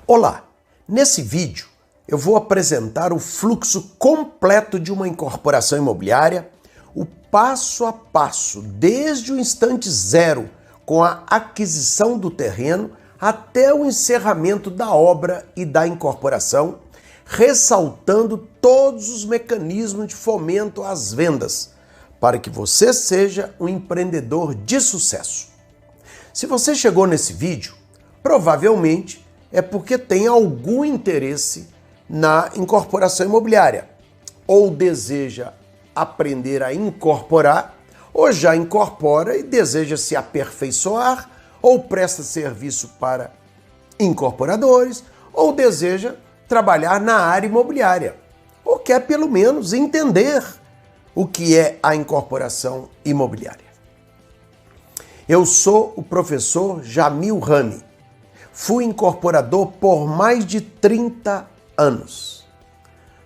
Olá! Nesse vídeo eu vou apresentar o fluxo completo de uma incorporação imobiliária, o passo a passo, desde o instante zero, com a aquisição do terreno, até o encerramento da obra e da incorporação, ressaltando todos os mecanismos de fomento às vendas, para que você seja um empreendedor de sucesso. Se você chegou nesse vídeo, provavelmente é porque tem algum interesse na incorporação imobiliária, ou deseja aprender a incorporar, ou já incorpora e deseja se aperfeiçoar, ou presta serviço para incorporadores, ou deseja trabalhar na área imobiliária, ou quer pelo menos entender o que é a incorporação imobiliária. Eu sou o professor Jamil Rami. Fui incorporador por mais de 30 anos.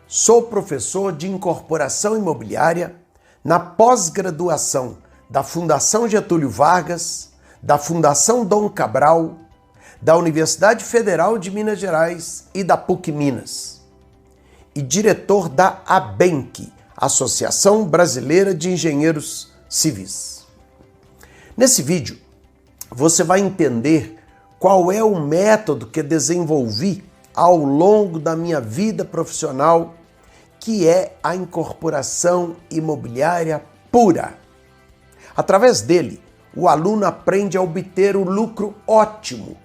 Sou professor de incorporação imobiliária na pós-graduação da Fundação Getúlio Vargas, da Fundação Dom Cabral, da Universidade Federal de Minas Gerais e da PUC Minas. E diretor da ABENC, Associação Brasileira de Engenheiros Civis. Nesse vídeo, você vai entender qual é o método que desenvolvi ao longo da minha vida profissional, que é a incorporação imobiliária pura. Através dele, o aluno aprende a obter o lucro ótimo,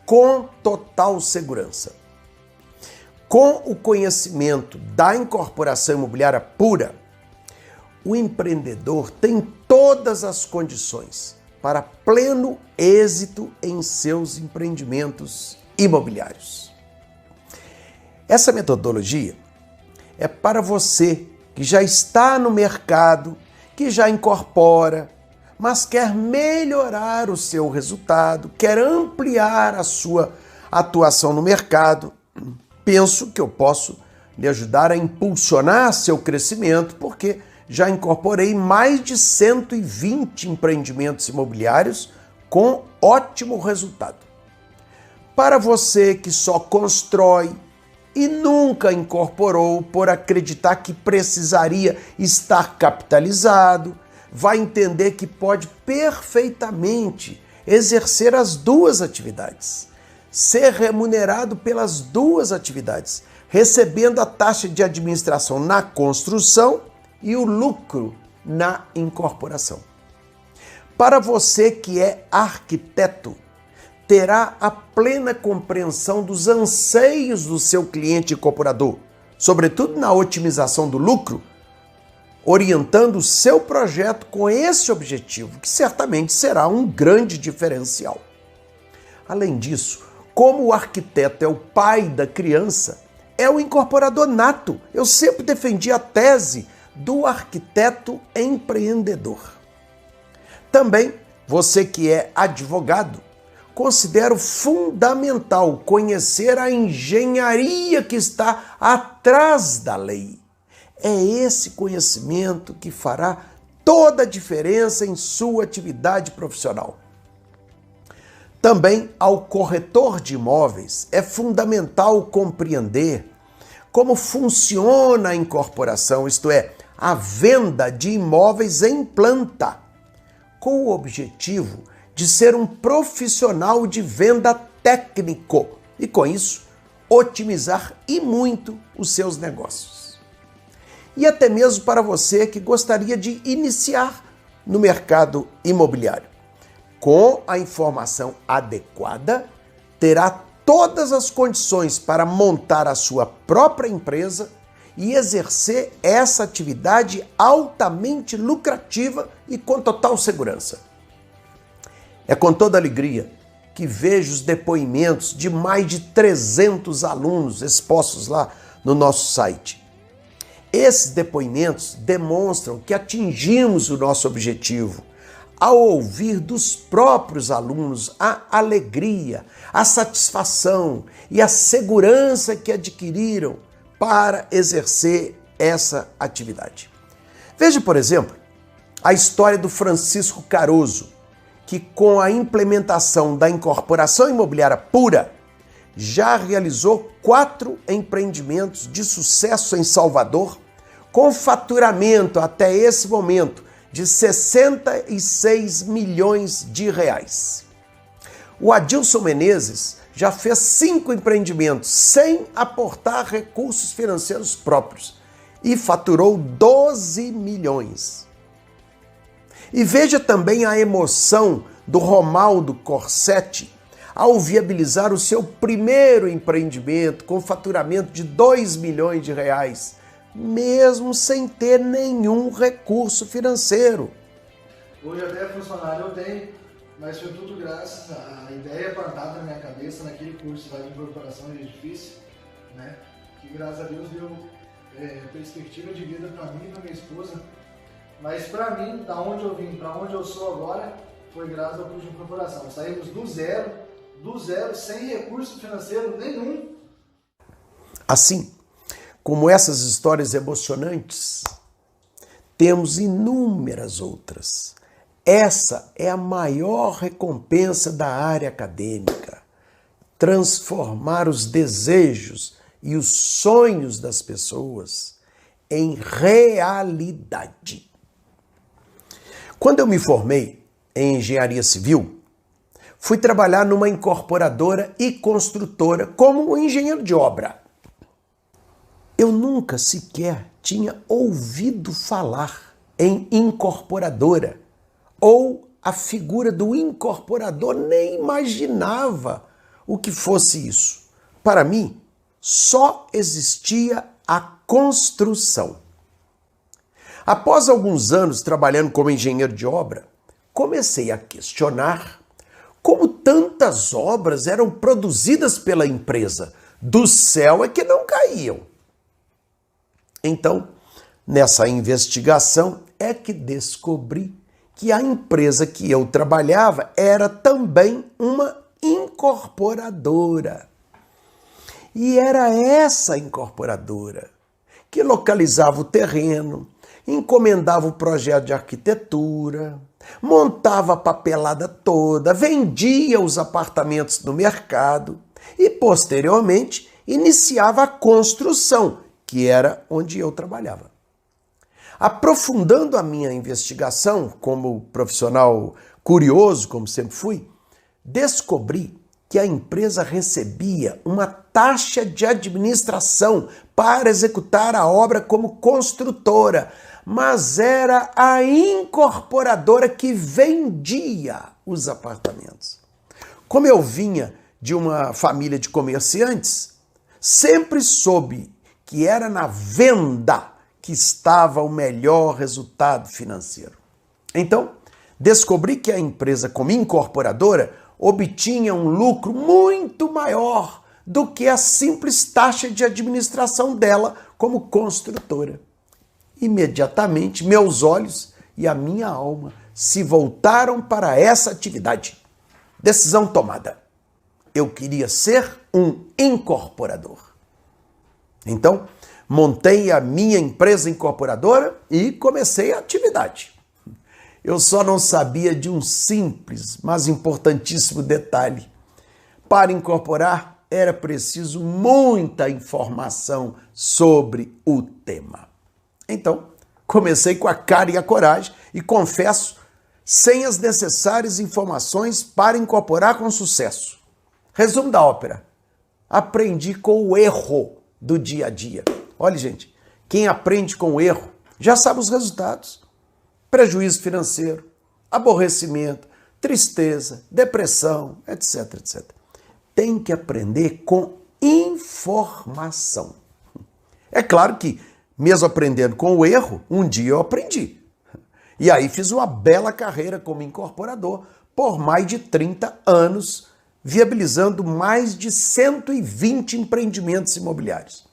com total segurança. Com o conhecimento da incorporação imobiliária pura, o empreendedor tem todas as condições para pleno êxito em seus empreendimentos imobiliários. Essa metodologia é para você que já está no mercado, que já incorpora, mas quer melhorar o seu resultado, quer ampliar a sua atuação no mercado. Penso que eu posso lhe ajudar a impulsionar seu crescimento, porque já incorporei mais de 120 empreendimentos imobiliários com ótimo resultado. Para você que só constrói e nunca incorporou por acreditar que precisaria estar capitalizado, vai entender que pode perfeitamente exercer as duas atividades, ser remunerado pelas duas atividades, recebendo a taxa de administração na construção e o lucro na incorporação. Para você que é arquiteto, terá a plena compreensão dos anseios do seu cliente incorporador, sobretudo na otimização do lucro, orientando o seu projeto com esse objetivo, que certamente será um grande diferencial. Além disso, como o arquiteto é o pai da criança, é o incorporador nato. Eu sempre defendi a tese do arquiteto empreendedor. Também, você que é advogado, considero fundamental conhecer a engenharia que está atrás da lei. É esse conhecimento que fará toda a diferença em sua atividade profissional. Também, ao corretor de imóveis, é fundamental compreender como funciona a incorporação, isto é, a venda de imóveis em planta, com o objetivo de ser um profissional de venda técnico e, com isso, otimizar e muito os seus negócios. E até mesmo para você que gostaria de iniciar no mercado imobiliário. Com a informação adequada, terá todas as condições para montar a sua própria empresa e exercer essa atividade altamente lucrativa e com total segurança. É com toda alegria que vejo os depoimentos de mais de 300 alunos expostos lá no nosso site. Esses depoimentos demonstram que atingimos o nosso objetivo ao ouvir dos próprios alunos a alegria, a satisfação e a segurança que adquiriram para exercer essa atividade. Veja, por exemplo, a história do Francisco Caroso, que com a implementação da incorporação imobiliária pura, já realizou 4 empreendimentos de sucesso em Salvador, com faturamento até esse momento de 66 milhões de reais. O Adilson Menezes já fez 5 empreendimentos sem aportar recursos financeiros próprios e faturou 12 milhões. E veja também a emoção do Romaldo Corsetti ao viabilizar o seu primeiro empreendimento com faturamento de 2 milhões de reais, mesmo sem ter nenhum recurso financeiro. Hoje até funcionário eu tenho, mas foi tudo graças à ideia plantada na minha cabeça naquele curso lá de incorporação de edifício, né? Que graças a Deus deu perspectiva de vida para mim e para minha esposa. Mas para mim, da onde eu vim, para onde eu sou agora, foi graças ao curso de incorporação. Saímos do zero, sem recurso financeiro nenhum. Assim como essas histórias emocionantes, temos inúmeras outras. Essa é a maior recompensa da área acadêmica. Transformar os desejos e os sonhos das pessoas em realidade. Quando eu me formei em engenharia civil, fui trabalhar numa incorporadora e construtora como engenheiro de obra. Eu nunca sequer tinha ouvido falar em incorporadora, ou a figura do incorporador, nem imaginava o que fosse isso. Para mim, só existia a construção. Após alguns anos trabalhando como engenheiro de obra, comecei a questionar como tantas obras eram produzidas pela empresa. Do céu é que não caíam. Então, nessa investigação é que descobri que a empresa que eu trabalhava era também uma incorporadora. E era essa incorporadora que localizava o terreno, encomendava o projeto de arquitetura, montava a papelada toda, vendia os apartamentos no mercado e, posteriormente, iniciava a construção, que era onde eu trabalhava. Aprofundando a minha investigação como profissional curioso, como sempre fui, descobri que a empresa recebia uma taxa de administração para executar a obra como construtora, mas era a incorporadora que vendia os apartamentos. Como eu vinha de uma família de comerciantes, sempre soube que era na venda que estava o melhor resultado financeiro. Então, descobri que a empresa, como incorporadora, obtinha um lucro muito maior do que a simples taxa de administração dela como construtora. Imediatamente, meus olhos e a minha alma se voltaram para essa atividade. Decisão tomada. Eu queria ser um incorporador. Então, montei a minha empresa incorporadora e comecei a atividade. Eu só não sabia de um simples, mas importantíssimo detalhe. Para incorporar, era preciso muita informação sobre o tema. Então, comecei com a cara e a coragem e, confesso, sem as necessárias informações para incorporar com sucesso. Resumo da ópera. Aprendi com o erro do dia a dia. Olha, gente, quem aprende com o erro já sabe os resultados. Prejuízo financeiro, aborrecimento, tristeza, depressão, etc, etc. Tem que aprender com informação. É claro que, mesmo aprendendo com o erro, um dia eu aprendi. E aí fiz uma bela carreira como incorporador por mais de 30 anos, viabilizando mais de 120 empreendimentos imobiliários.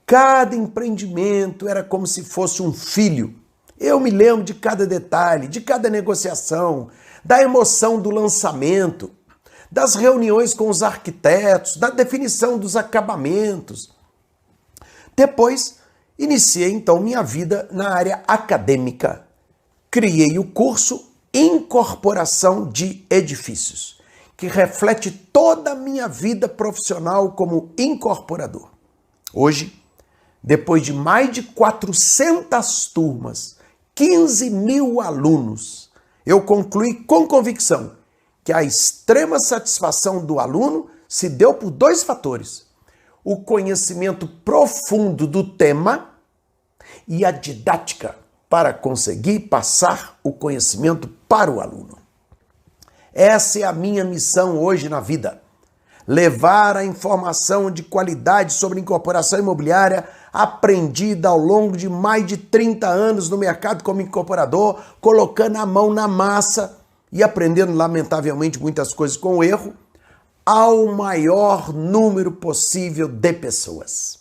Cada empreendimento era como se fosse um filho. Eu me lembro de cada detalhe, de cada negociação, da emoção do lançamento, das reuniões com os arquitetos, da definição dos acabamentos. Depois, iniciei então minha vida na área acadêmica. Criei o curso Incorporação de Edifícios, que reflete toda a minha vida profissional como incorporador. Hoje, depois de mais de 400 turmas, 15 mil alunos, eu concluí com convicção que a extrema satisfação do aluno se deu por dois fatores: o conhecimento profundo do tema e a didática para conseguir passar o conhecimento para o aluno. Essa é a minha missão hoje na vida: levar a informação de qualidade sobre incorporação imobiliária aprendida ao longo de mais de 30 anos no mercado como incorporador, colocando a mão na massa e aprendendo, lamentavelmente, muitas coisas com erro, ao maior número possível de pessoas.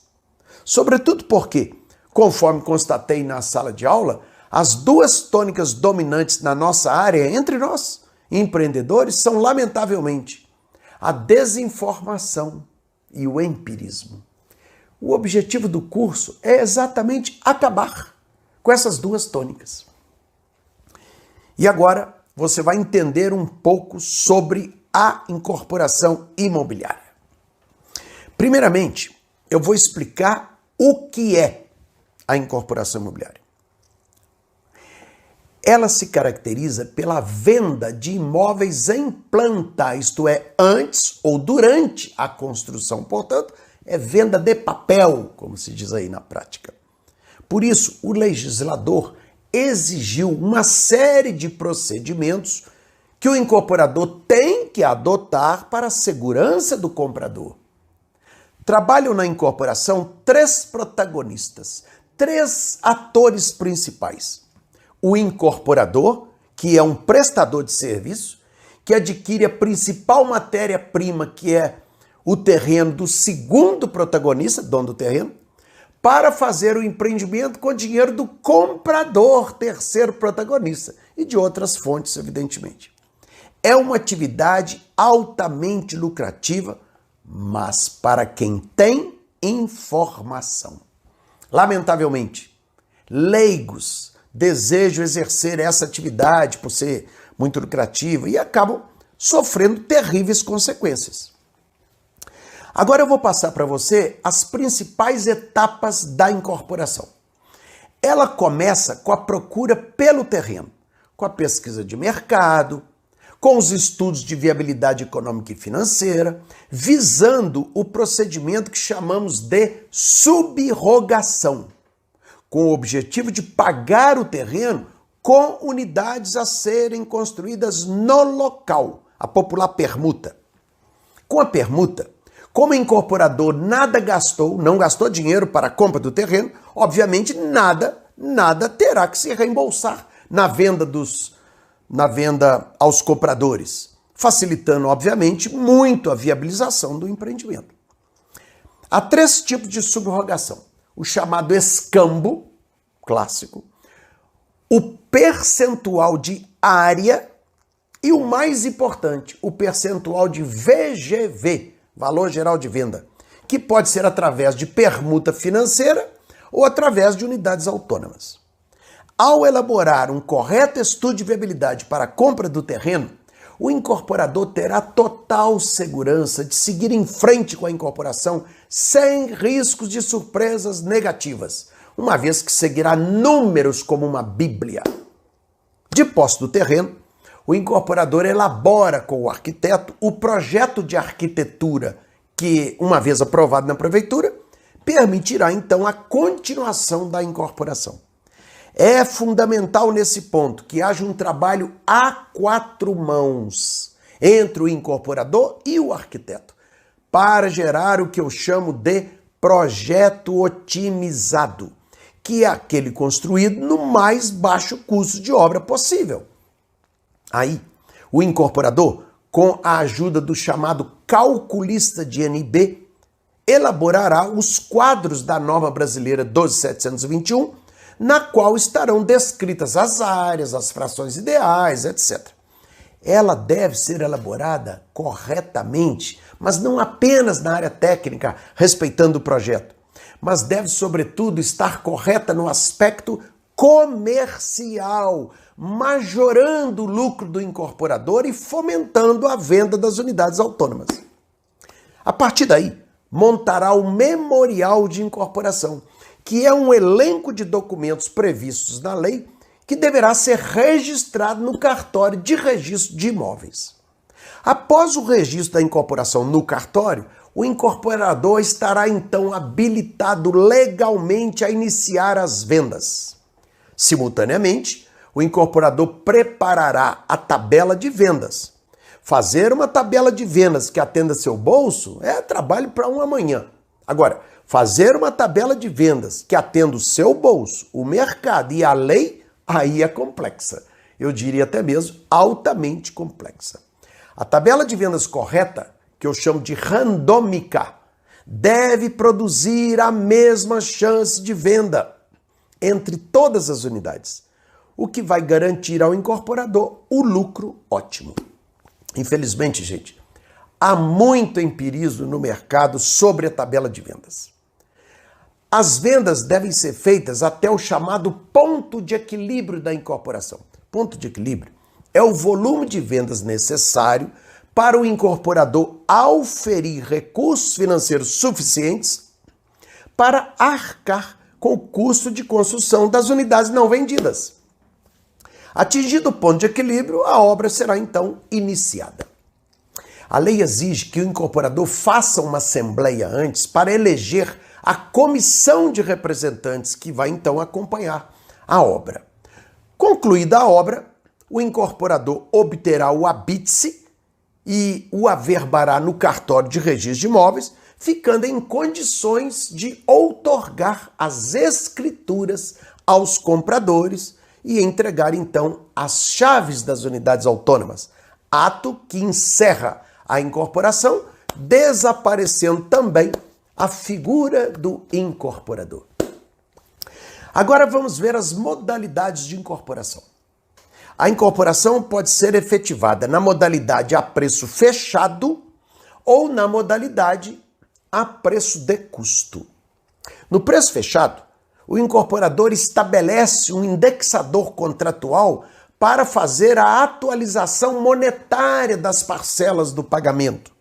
Sobretudo porque, conforme constatei na sala de aula, as duas tônicas dominantes na nossa área, entre nós, empreendedores, são, lamentavelmente, a desinformação e o empirismo. O objetivo do curso é exatamente acabar com essas duas tônicas. E agora você vai entender um pouco sobre a incorporação imobiliária. Primeiramente, eu vou explicar o que é a incorporação imobiliária. Ela se caracteriza pela venda de imóveis em planta, isto é, antes ou durante a construção. Portanto, é venda de papel, como se diz aí na prática. Por isso, o legislador exigiu uma série de procedimentos que o incorporador tem que adotar para a segurança do comprador. Trabalham na incorporação três protagonistas, três atores principais: o incorporador, que é um prestador de serviço, que adquire a principal matéria-prima, que é o terreno do segundo protagonista, dono do terreno, para fazer o empreendimento com dinheiro do comprador, terceiro protagonista, e de outras fontes, evidentemente. É uma atividade altamente lucrativa, mas para quem tem informação. Lamentavelmente, leigos desejam exercer essa atividade por ser muito lucrativa e acabam sofrendo terríveis consequências. Agora eu vou passar para você as principais etapas da incorporação. Ela começa com a procura pelo terreno, com a pesquisa de mercado, com os estudos de viabilidade econômica e financeira, visando o procedimento que chamamos de subrogação, com o objetivo de pagar o terreno com unidades a serem construídas no local, a popular permuta. Com a permuta, como o incorporador nada gastou, não gastou dinheiro para a compra do terreno, obviamente nada terá que se reembolsar na venda aos compradores, facilitando, obviamente, muito a viabilização do empreendimento. Há três tipos de subrogação: o chamado escambo, clássico, o percentual de área e o mais importante, o percentual de VGV, valor geral de venda, que pode ser através de permuta financeira ou através de unidades autônomas. Ao elaborar um correto estudo de viabilidade para a compra do terreno, o incorporador terá total segurança de seguir em frente com a incorporação sem riscos de surpresas negativas, uma vez que seguirá números como uma bíblia. De posse do terreno, o incorporador elabora com o arquiteto o projeto de arquitetura que, uma vez aprovado na prefeitura, permitirá então a continuação da incorporação. É fundamental nesse ponto que haja um trabalho a quatro mãos entre o incorporador e o arquiteto para gerar o que eu chamo de projeto otimizado, que é aquele construído no mais baixo custo de obra possível. Aí, o incorporador, com a ajuda do chamado calculista de NB, elaborará os quadros da norma brasileira 12.721, na qual estarão descritas as áreas, as frações ideais, etc. Ela deve ser elaborada corretamente, mas não apenas na área técnica, respeitando o projeto, mas deve, sobretudo, estar correta no aspecto comercial, majorando o lucro do incorporador e fomentando a venda das unidades autônomas. A partir daí, montará o memorial de incorporação, que é um elenco de documentos previstos na lei que deverá ser registrado no cartório de registro de imóveis. Após o registro da incorporação no cartório, o incorporador estará então habilitado legalmente a iniciar as vendas. Simultaneamente, o incorporador preparará a tabela de vendas. Fazer uma tabela de vendas que atenda seu bolso é trabalho para um amanhã. Agora, fazer uma tabela de vendas que atenda o seu bolso, o mercado e a lei, aí é complexa. Eu diria até mesmo altamente complexa. A tabela de vendas correta, que eu chamo de randômica, deve produzir a mesma chance de venda entre todas as unidades, o que vai garantir ao incorporador o lucro ótimo. Infelizmente, gente, há muito empirismo no mercado sobre a tabela de vendas. As vendas devem ser feitas até o chamado ponto de equilíbrio da incorporação. Ponto de equilíbrio é o volume de vendas necessário para o incorporador auferir recursos financeiros suficientes para arcar com o custo de construção das unidades não vendidas. Atingido o ponto de equilíbrio, a obra será então iniciada. A lei exige que o incorporador faça uma assembleia antes para eleger a comissão de representantes que vai então acompanhar a obra. Concluída a obra, o incorporador obterá o habite-se e o averbará no cartório de registro de imóveis, ficando em condições de outorgar as escrituras aos compradores e entregar então as chaves das unidades autônomas, ato que encerra a incorporação, desaparecendo também a figura do incorporador. Agora vamos ver as modalidades de incorporação. A incorporação pode ser efetivada na modalidade a preço fechado ou na modalidade a preço de custo. No preço fechado, o incorporador estabelece um indexador contratual para fazer a atualização monetária das parcelas do pagamento.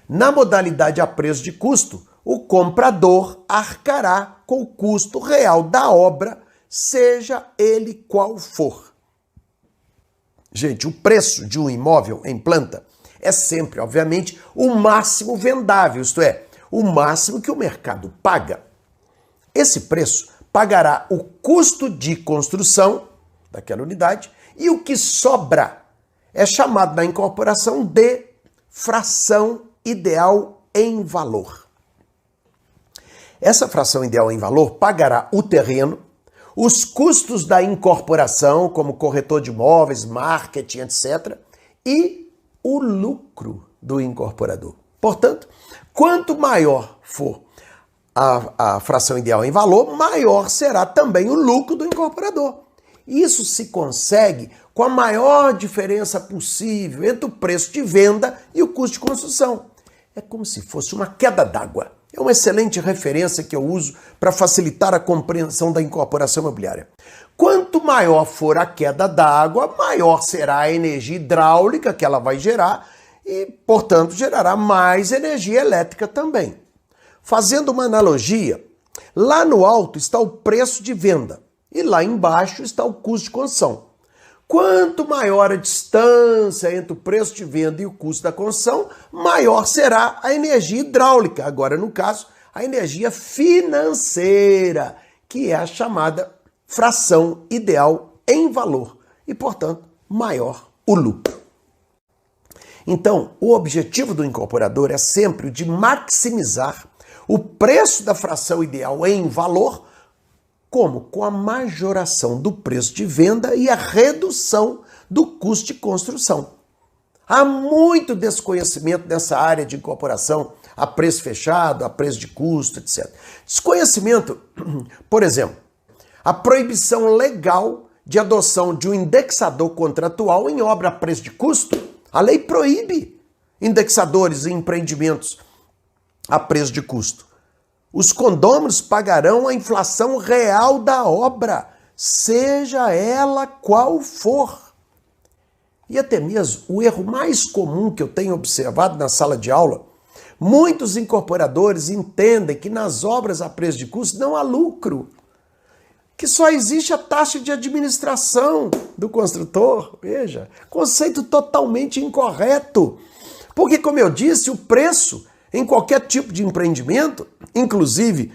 Na modalidade a preço de custo, o comprador arcará com o custo real da obra, seja ele qual for. Gente, o preço de um imóvel em planta é sempre, obviamente, o máximo vendável, isto é, o máximo que o mercado paga. Esse preço pagará o custo de construção daquela unidade e o que sobra é chamado na incorporação de fração ideal em valor. Essa fração ideal em valor pagará o terreno, os custos da incorporação, como corretor de imóveis, marketing, etc., e o lucro do incorporador. Portanto, quanto maior for a fração ideal em valor, maior será também o lucro do incorporador. Isso se consegue com a maior diferença possível entre o preço de venda e o custo de construção. É como se fosse uma queda d'água. É uma excelente referência que eu uso para facilitar a compreensão da incorporação imobiliária. Quanto maior for a queda d'água, maior será a energia hidráulica que ela vai gerar e, portanto, gerará mais energia elétrica também. Fazendo uma analogia, lá no alto está o preço de venda e lá embaixo está o custo de construção. Quanto maior a distância entre o preço de venda e o custo da construção, maior será a energia hidráulica. Agora, no caso, a energia financeira, que é a chamada fração ideal em valor e, portanto, maior o lucro. Então, o objetivo do incorporador é sempre o de maximizar o preço da fração ideal em valor, como com a majoração do preço de venda e a redução do custo de construção. Há muito desconhecimento nessa área de incorporação, a preço fechado, a preço de custo, etc. Desconhecimento, por exemplo, a proibição legal de adoção de um indexador contratual em obra a preço de custo. A lei proíbe indexadores em empreendimentos a preço de custo. Os condôminos pagarão a inflação real da obra, seja ela qual for. E até mesmo o erro mais comum que eu tenho observado na sala de aula, muitos incorporadores entendem que nas obras a preço de custo não há lucro, que só existe a taxa de administração do construtor. Veja, conceito totalmente incorreto. Porque, como eu disse, o preço em qualquer tipo de empreendimento, inclusive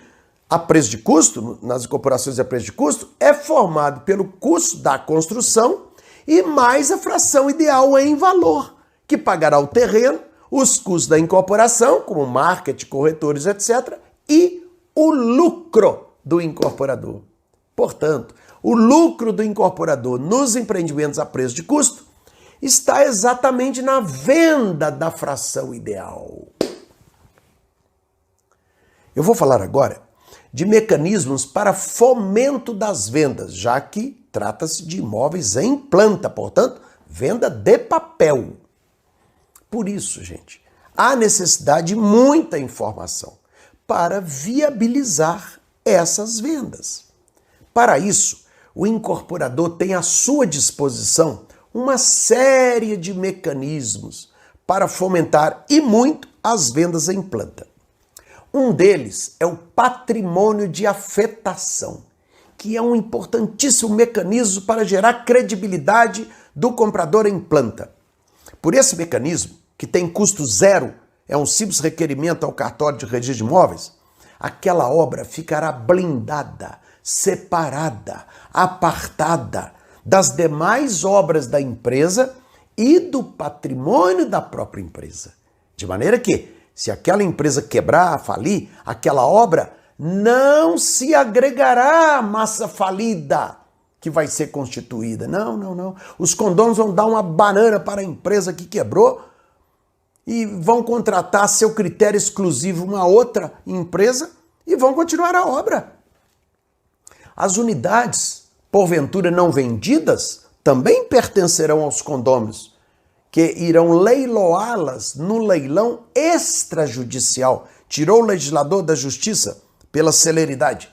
a preço de custo, nas incorporações a preço de custo, é formado pelo custo da construção e mais a fração ideal em valor, que pagará o terreno, os custos da incorporação, como marketing, corretores, etc., e o lucro do incorporador. Portanto, o lucro do incorporador nos empreendimentos a preço de custo está exatamente na venda da fração ideal. Eu vou falar agora de mecanismos para fomento das vendas, já que trata-se de imóveis em planta, portanto, venda de papel. Por isso, gente, há necessidade de muita informação para viabilizar essas vendas. Para isso, o incorporador tem à sua disposição uma série de mecanismos para fomentar e muito as vendas em planta. Um deles é o patrimônio de afetação, que é um importantíssimo mecanismo para gerar credibilidade do comprador em planta. Por esse mecanismo, que tem custo zero, é um simples requerimento ao cartório de registro de imóveis, aquela obra ficará blindada, separada, apartada das demais obras da empresa e do patrimônio da própria empresa. De maneira que, se aquela empresa quebrar, falir, aquela obra não se agregará à massa falida que vai ser constituída. Não. Os condôminos vão dar uma banana para a empresa que quebrou e vão contratar a seu critério exclusivo uma outra empresa e vão continuar a obra. As unidades, porventura não vendidas, também pertencerão aos condôminos, que irão leiloá-las no leilão extrajudicial. Tirou o legislador da justiça pela celeridade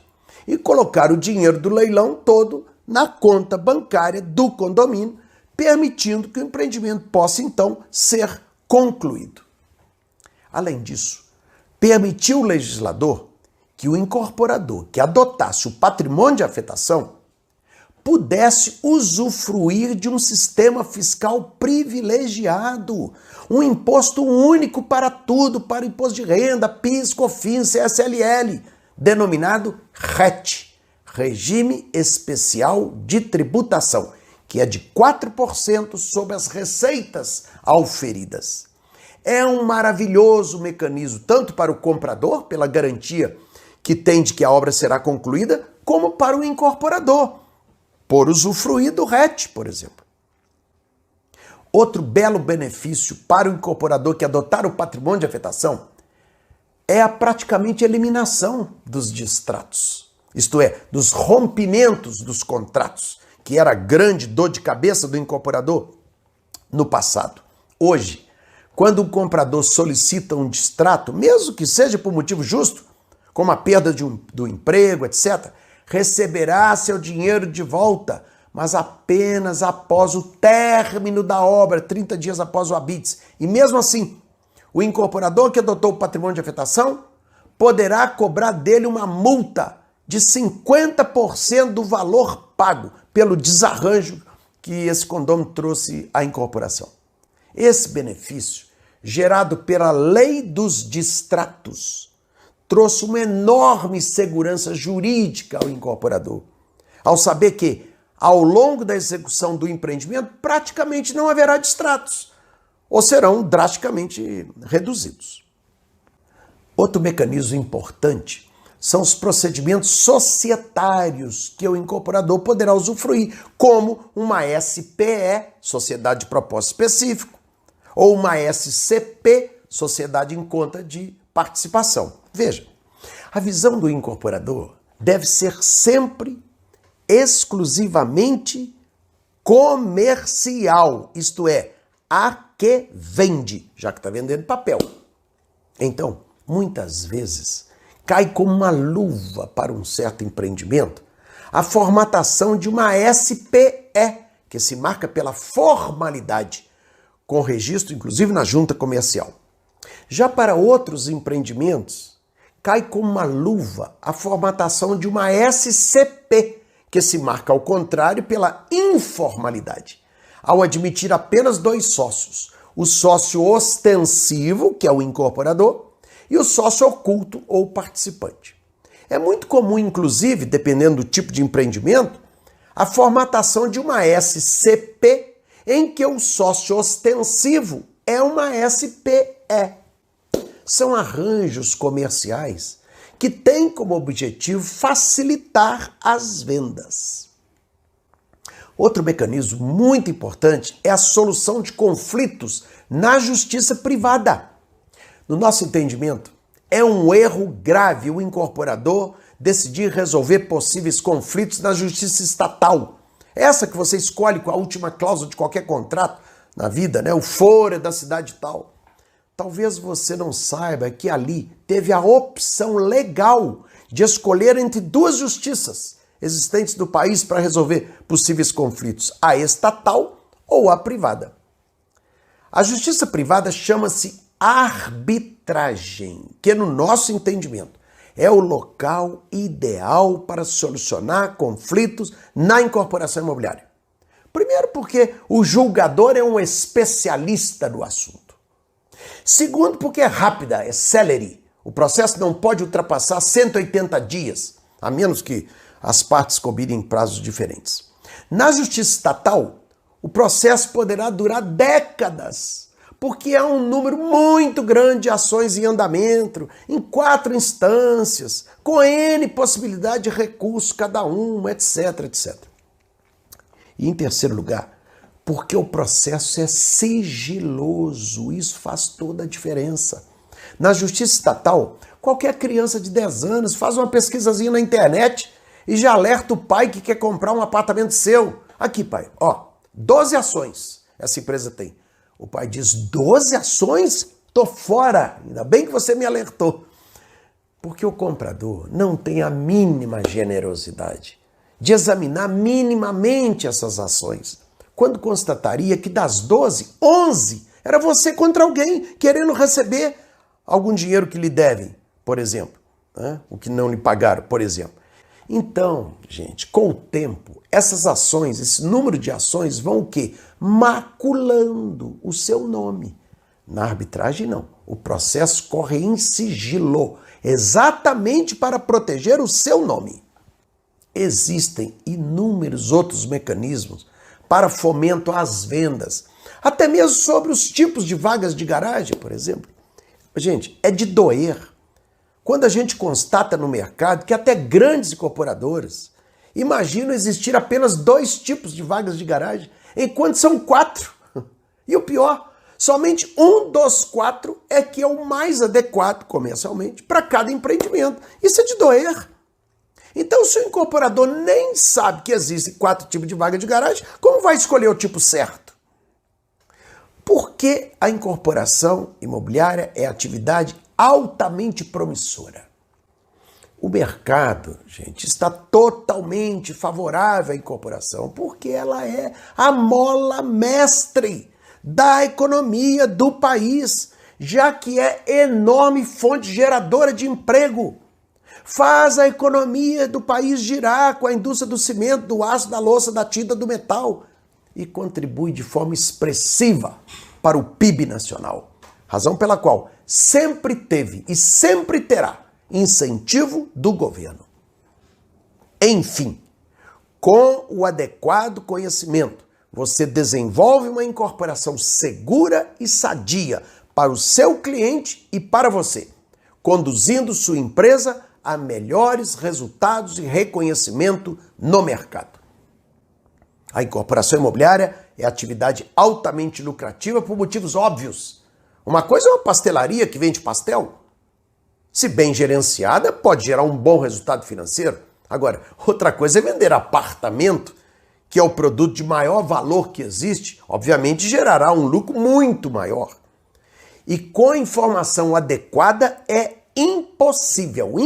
e colocar o dinheiro do leilão todo na conta bancária do condomínio, permitindo que o empreendimento possa, então, ser concluído. Além disso, permitiu o legislador que o incorporador que adotasse o patrimônio de afetação pudesse usufruir de um sistema fiscal privilegiado, um imposto único para tudo, para imposto de renda, PIS, COFINS, CSLL, denominado RET, Regime Especial de Tributação, que é de 4% sobre as receitas auferidas. É um maravilhoso mecanismo, tanto para o comprador, pela garantia que tem de que a obra será concluída, como para o incorporador, por usufruir do RET, por exemplo. Outro belo benefício para o incorporador que adotar o patrimônio de afetação é a praticamente eliminação dos distratos, isto é, dos rompimentos dos contratos, que era a grande dor de cabeça do incorporador no passado. Hoje, quando o comprador solicita um distrato, mesmo que seja por motivo justo, como a perda do emprego, etc., receberá seu dinheiro de volta, mas apenas após o término da obra, 30 dias após o habite. E mesmo assim, o incorporador que adotou o patrimônio de afetação poderá cobrar dele uma multa de 50% do valor pago pelo desarranjo que esse condômino trouxe à incorporação. Esse benefício, gerado pela lei dos distratos, trouxe uma enorme segurança jurídica ao incorporador, ao saber que, ao longo da execução do empreendimento, praticamente não haverá distratos, ou serão drasticamente reduzidos. Outro mecanismo importante são os procedimentos societários que o incorporador poderá usufruir, como uma SPE, Sociedade de Propósito Específico, ou uma SCP, Sociedade em Conta de Participação. Veja, a visão do incorporador deve ser sempre exclusivamente comercial, isto é, a que vende, já que está vendendo papel. Então, muitas vezes, cai como uma luva para um certo empreendimento a formatação de uma SPE, que se marca pela formalidade, com registro inclusive na junta comercial. Já para outros empreendimentos, cai como uma luva a formatação de uma SCP, que se marca ao contrário pela informalidade, ao admitir apenas 2 sócios, o sócio ostensivo, que é o incorporador, e o sócio oculto ou participante. É muito comum, inclusive, dependendo do tipo de empreendimento, a formatação de uma SCP em que o sócio ostensivo é uma SPE. São arranjos comerciais que têm como objetivo facilitar as vendas. Outro mecanismo muito importante é a solução de conflitos na justiça privada. No nosso entendimento, é um erro grave o incorporador decidir resolver possíveis conflitos na justiça estatal. Essa que você escolhe com a última cláusula de qualquer contrato na vida, né? O foro é da cidade tal. Talvez você não saiba que ali teve a opção legal de escolher entre 2 justiças existentes no país para resolver possíveis conflitos, a estatal ou a privada. A justiça privada chama-se arbitragem, que no nosso entendimento é o local ideal para solucionar conflitos na incorporação imobiliária. Primeiro porque o julgador é um especialista no assunto. Segundo porque é rápida, é célere. O processo não pode ultrapassar 180 dias, a menos que as partes combinem prazos diferentes. Na justiça estatal, o processo poderá durar décadas, porque há um número muito grande de ações em andamento, em 4 instâncias, com N possibilidade de recurso cada uma, etc, etc. E em terceiro lugar, porque o processo é sigiloso, isso faz toda a diferença. Na justiça estatal, qualquer criança de 10 anos faz uma pesquisazinha na internet e já alerta o pai que quer comprar um apartamento seu. Aqui, pai, 12 ações essa empresa tem. O pai diz, 12 ações? Tô fora, ainda bem que você me alertou. Porque o comprador não tem a mínima generosidade de examinar minimamente essas ações, quando constataria que das 12, 11 era você contra alguém querendo receber algum dinheiro que lhe devem, por exemplo, né? O que não lhe pagaram, por exemplo. Então, gente, com o tempo, essas ações, esse número de ações vão o quê? Maculando o seu nome. Na arbitragem, não. O processo corre em sigilo, exatamente para proteger o seu nome. Existem inúmeros outros mecanismos para fomento às vendas, até mesmo sobre os tipos de vagas de garagem, por exemplo. Gente, é de doer quando a gente constata no mercado que até grandes incorporadoras imaginam existir apenas 2 tipos de vagas de garagem, enquanto são 4. E o pior, somente um dos 4 é que é o mais adequado comercialmente para cada empreendimento. Isso é de doer. Então, se o incorporador nem sabe que existem 4 tipos de vaga de garagem, como vai escolher o tipo certo? Porque a incorporação imobiliária é atividade altamente promissora. O mercado, gente, está totalmente favorável à incorporação, porque ela é a mola mestre da economia do país, já que é enorme fonte geradora de emprego. Faz a economia do país girar com a indústria do cimento, do aço, da louça, da tinta, do metal e contribui de forma expressiva para o PIB nacional. Razão pela qual sempre teve e sempre terá incentivo do governo. Enfim, com o adequado conhecimento, você desenvolve uma incorporação segura e sadia para o seu cliente e para você, conduzindo sua empresa a melhores resultados e reconhecimento no mercado. A incorporação imobiliária é atividade altamente lucrativa por motivos óbvios. Uma coisa é uma pastelaria que vende pastel. Se bem gerenciada, pode gerar um bom resultado financeiro. Agora, outra coisa é vender apartamento, que é o produto de maior valor que existe, obviamente gerará um lucro muito maior. E com a informação adequada é impossível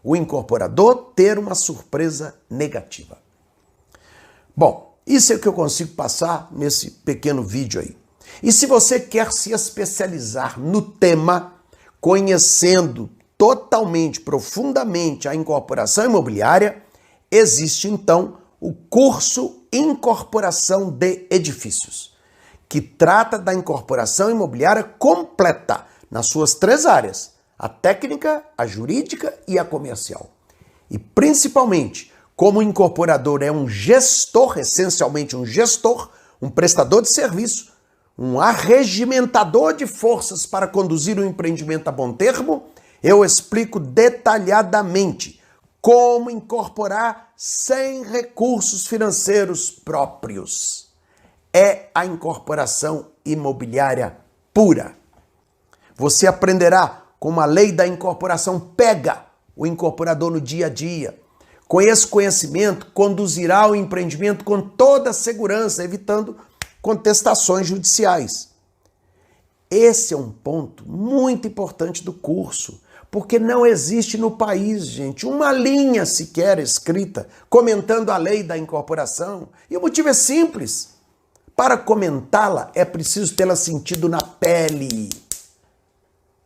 o incorporador ter uma surpresa negativa. Bom, isso é o que eu consigo passar nesse pequeno vídeo aí. E se você quer se especializar no tema, conhecendo totalmente, profundamente a incorporação imobiliária, existe então o curso Incorporação de Edifícios, que trata da incorporação imobiliária completa nas suas 3 áreas: a técnica, a jurídica e a comercial. E principalmente, como o incorporador é um gestor, essencialmente um gestor, um prestador de serviço, um arregimentador de forças para conduzir o empreendimento a bom termo, eu explico detalhadamente como incorporar sem recursos financeiros próprios. É a incorporação imobiliária pura. Você aprenderá como a lei da incorporação pega o incorporador no dia a dia. Com esse conhecimento, conduzirá o empreendimento com toda a segurança, evitando contestações judiciais. Esse é um ponto muito importante do curso, porque não existe no país, gente, uma linha sequer escrita comentando a lei da incorporação. E o motivo é simples. Para comentá-la, é preciso tê-la sentido na pele.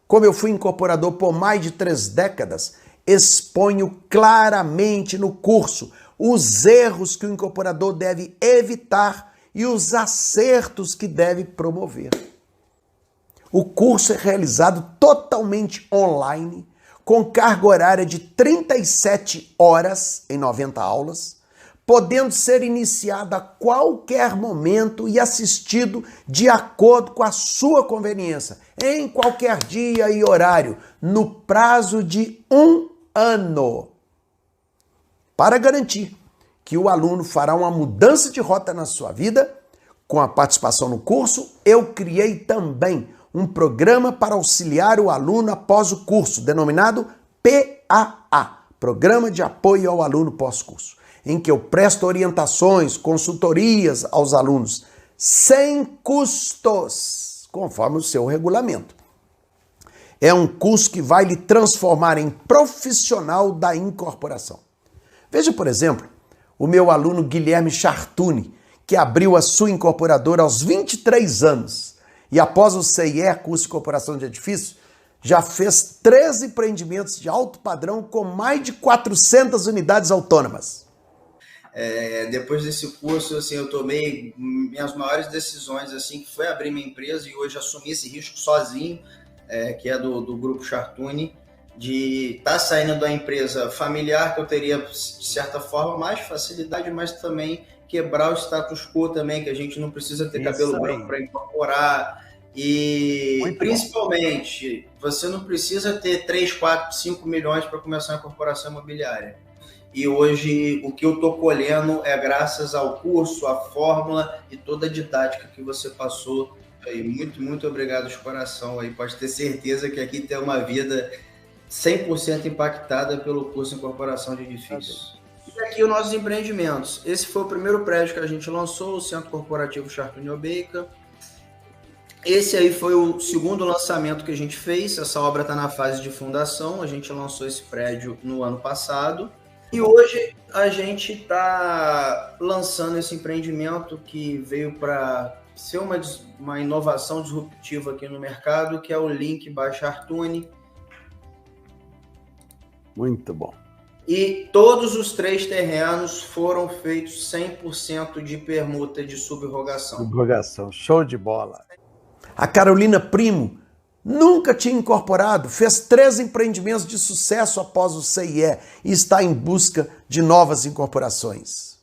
Como eu fui incorporador por mais de 3 décadas, exponho claramente no curso os erros que o incorporador deve evitar e os acertos que deve promover. O curso é realizado totalmente online, com carga horária de 37 horas em 90 aulas, podendo ser iniciado a qualquer momento e assistido de acordo com a sua conveniência, em qualquer dia e horário, no prazo de 1 ano. Para garantir que o aluno fará uma mudança de rota na sua vida, com a participação no curso, eu criei também um programa para auxiliar o aluno após o curso, denominado PAA, Programa de Apoio ao Aluno Pós-Curso, em que eu presto orientações, consultorias aos alunos, sem custos, conforme o seu regulamento. É um curso que vai lhe transformar em profissional da incorporação. Veja, por exemplo, o meu aluno Guilherme Chartuni, que abriu a sua incorporadora aos 23 anos e após o CIE, curso de incorporação de edifícios, já fez 13 empreendimentos de alto padrão com mais de 400 unidades autônomas. Depois desse curso, assim, eu tomei minhas maiores decisões, assim, que foi abrir minha empresa e hoje assumir esse risco sozinho, que é do Grupo Chartuni, de estar saindo da empresa familiar, que eu teria, de certa forma, mais facilidade, mas também quebrar o status quo também, que a gente não precisa ter cabelo branco para incorporar. E muito principalmente, você não precisa ter 3, 4, 5 milhões para começar a incorporação imobiliária. E hoje o que eu estou colhendo é graças ao curso, à fórmula e toda a didática que você passou. Aí, muito, muito obrigado de coração. Aí, pode ter certeza que aqui tem uma vida 100% impactada pelo curso de incorporação de edifícios. E aqui os nossos empreendimentos. Esse foi o primeiro prédio que a gente lançou, o Centro Corporativo Chartuni Obeika. Esse aí foi o segundo lançamento que a gente fez. Essa obra está na fase de fundação. A gente lançou esse prédio no ano passado. E hoje a gente está lançando esse empreendimento que veio para ser uma inovação disruptiva aqui no mercado, que é o Link by Chartuni. Muito bom. E todos os 3 terrenos foram feitos 100% de permuta de subrogação. Subrogação, show de bola. A Carolina Primo nunca tinha incorporado, fez 3 empreendimentos de sucesso após o CIE e está em busca de novas incorporações.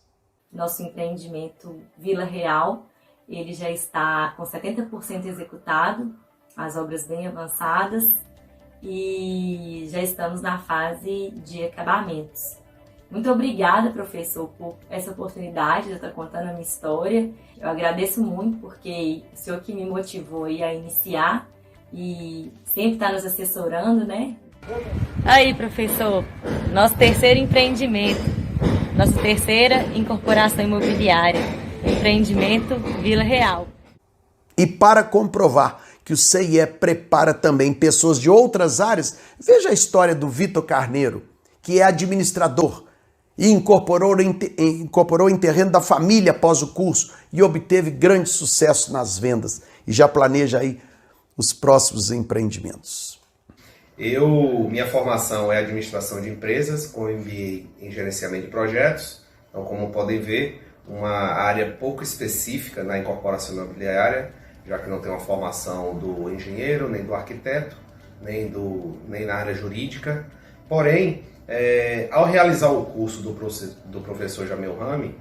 Nosso empreendimento Vila Real, ele já está com 70% executado, as obras bem avançadas, e já estamos na fase de acabamentos. Muito obrigada, professor, por essa oportunidade de estar contando a minha história. Eu agradeço muito porque o senhor que me motivou a iniciar e sempre está nos assessorando, né? Aí, professor, nosso terceiro empreendimento, nossa terceira incorporação imobiliária, empreendimento Vila Real. E para comprovar que o CIE prepara também pessoas de outras áreas, veja a história do Vitor Carneiro, que é administrador, e incorporou em terreno da família após o curso e obteve grande sucesso nas vendas e já planeja aí os próximos empreendimentos. Minha formação é administração de empresas, com MBA em gerenciamento de projetos. Então, como podem ver, uma área pouco específica na incorporação imobiliária, já que não tem uma formação do engenheiro, nem do arquiteto, nem na área jurídica. Porém, ao realizar o curso do professor Jamil Rami,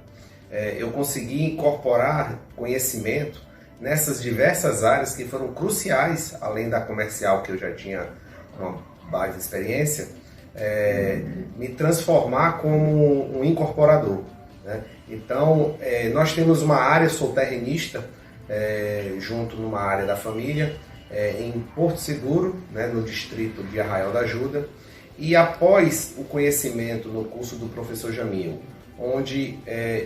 eu consegui incorporar conhecimento nessas diversas áreas que foram cruciais, além da comercial, que eu já tinha uma base de experiência, me transformar como um incorporador, né? Então, nós temos uma área, sou terrenista, junto numa área da família, em Porto Seguro, né, no distrito de Arraial da Ajuda, e após o conhecimento no curso do professor Jamil, onde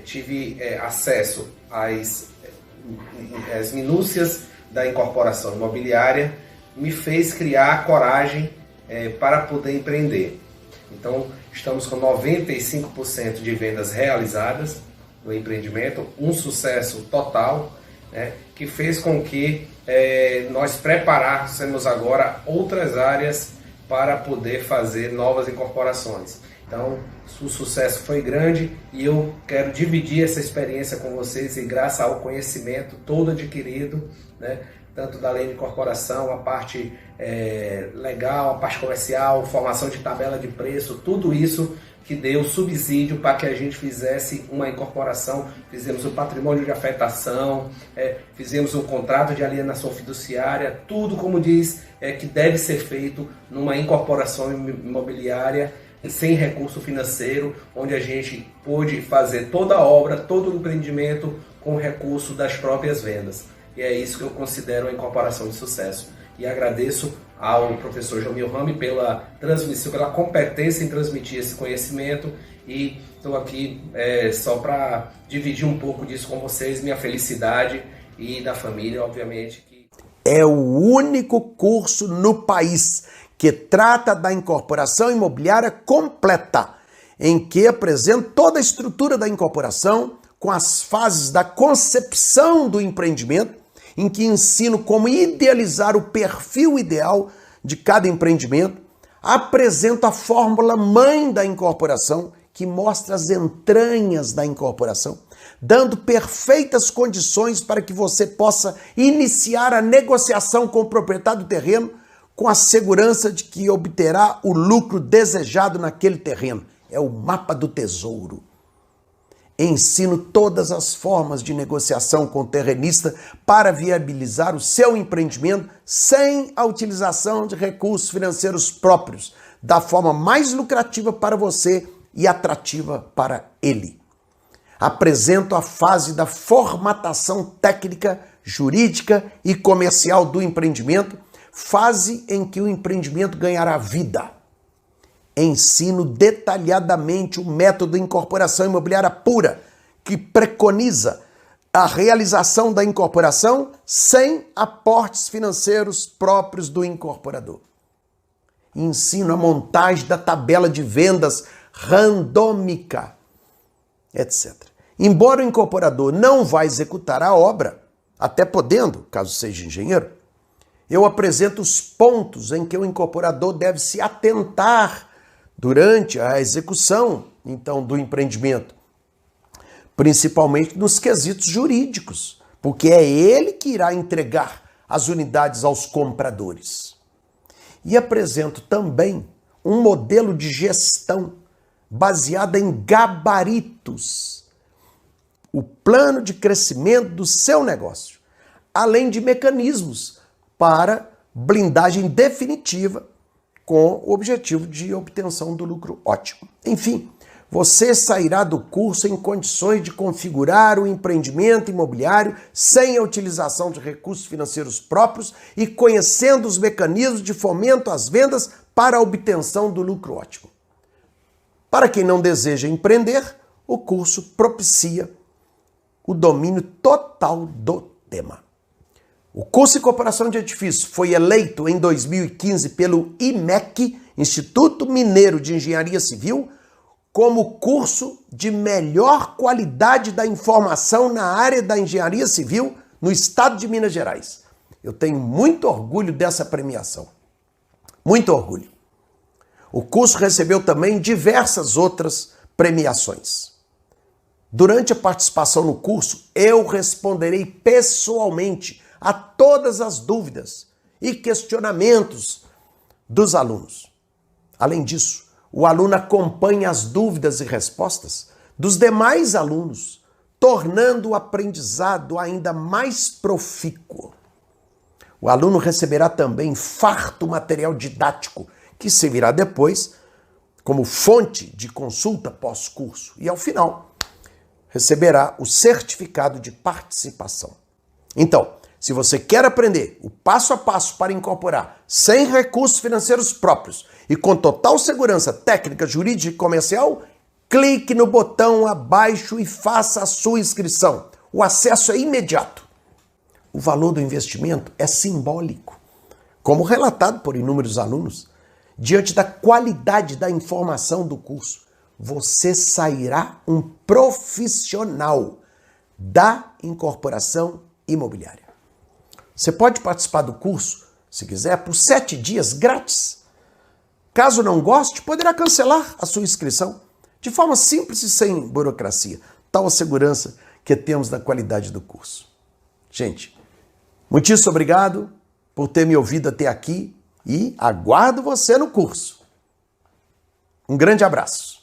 tive acesso às minúcias da incorporação imobiliária, me fez criar coragem para poder empreender. Então, estamos com 95% de vendas realizadas no empreendimento, um sucesso total, né, que fez com que nós preparássemos agora outras áreas para poder fazer novas incorporações. Então, o sucesso foi grande e eu quero dividir essa experiência com vocês, e graças ao conhecimento todo adquirido, né, tanto da lei de incorporação, a parte legal, a parte comercial, formação de tabela de preço, tudo isso que deu subsídio para que a gente fizesse uma incorporação. Fizemos o patrimônio de afetação, fizemos um contrato de alienação fiduciária, tudo como diz que deve ser feito numa incorporação imobiliária sem recurso financeiro, onde a gente pôde fazer toda a obra, todo o empreendimento com recurso das próprias vendas. E é isso que eu considero uma incorporação de sucesso. E agradeço ao professor Jamil Rami pela transmissão, pela competência em transmitir esse conhecimento, e estou aqui só para dividir um pouco disso com vocês, minha felicidade e da família, obviamente. É o único curso no país que trata da incorporação imobiliária completa, em que apresenta toda a estrutura da incorporação, com as fases da concepção do empreendimento, em que ensino como idealizar o perfil ideal de cada empreendimento, apresento a fórmula mãe da incorporação, que mostra as entranhas da incorporação, dando perfeitas condições para que você possa iniciar a negociação com o proprietário do terreno, com a segurança de que obterá o lucro desejado naquele terreno. É o mapa do tesouro. Ensino todas as formas de negociação com o terrenista para viabilizar o seu empreendimento sem a utilização de recursos financeiros próprios, da forma mais lucrativa para você e atrativa para ele. Apresento a fase da formatação técnica, jurídica e comercial do empreendimento, fase em que o empreendimento ganhará vida. Ensino detalhadamente o método de incorporação imobiliária pura, que preconiza a realização da incorporação sem aportes financeiros próprios do incorporador. Ensino a montagem da tabela de vendas randômica, etc. Embora o incorporador não vá executar a obra, até podendo, caso seja engenheiro, eu apresento os pontos em que o incorporador deve se atentar durante a execução, então, do empreendimento, principalmente nos quesitos jurídicos, porque é ele que irá entregar as unidades aos compradores. E apresento também um modelo de gestão baseado em gabaritos, o plano de crescimento do seu negócio, além de mecanismos para blindagem definitiva com o objetivo de obtenção do lucro ótimo. Enfim, você sairá do curso em condições de configurar o empreendimento imobiliário sem a utilização de recursos financeiros próprios e conhecendo os mecanismos de fomento às vendas para a obtenção do lucro ótimo. Para quem não deseja empreender, o curso propicia o domínio total do tema. O curso de incorporação de edifícios foi eleito em 2015 pelo IMEC, Instituto Mineiro de Engenharia Civil, como curso de melhor qualidade da informação na área da engenharia civil no estado de Minas Gerais. Eu tenho muito orgulho dessa premiação. Muito orgulho. O curso recebeu também diversas outras premiações. Durante a participação no curso, eu responderei pessoalmente a todas as dúvidas e questionamentos dos alunos. Além disso, o aluno acompanha as dúvidas e respostas dos demais alunos, tornando o aprendizado ainda mais profícuo. O aluno receberá também farto material didático, que servirá depois como fonte de consulta pós-curso. E ao final, receberá o certificado de participação. Então, se você quer aprender o passo a passo para incorporar sem recursos financeiros próprios e com total segurança técnica, jurídica e comercial, clique no botão abaixo e faça a sua inscrição. O acesso é imediato. O valor do investimento é simbólico, como relatado por inúmeros alunos. Diante da qualidade da informação do curso, você sairá um profissional da incorporação imobiliária. Você pode participar do curso, se quiser, por 7 dias grátis. Caso não goste, poderá cancelar a sua inscrição de forma simples e sem burocracia. Tal a segurança que temos da qualidade do curso. Gente, muitíssimo obrigado por ter me ouvido até aqui e aguardo você no curso. Um grande abraço.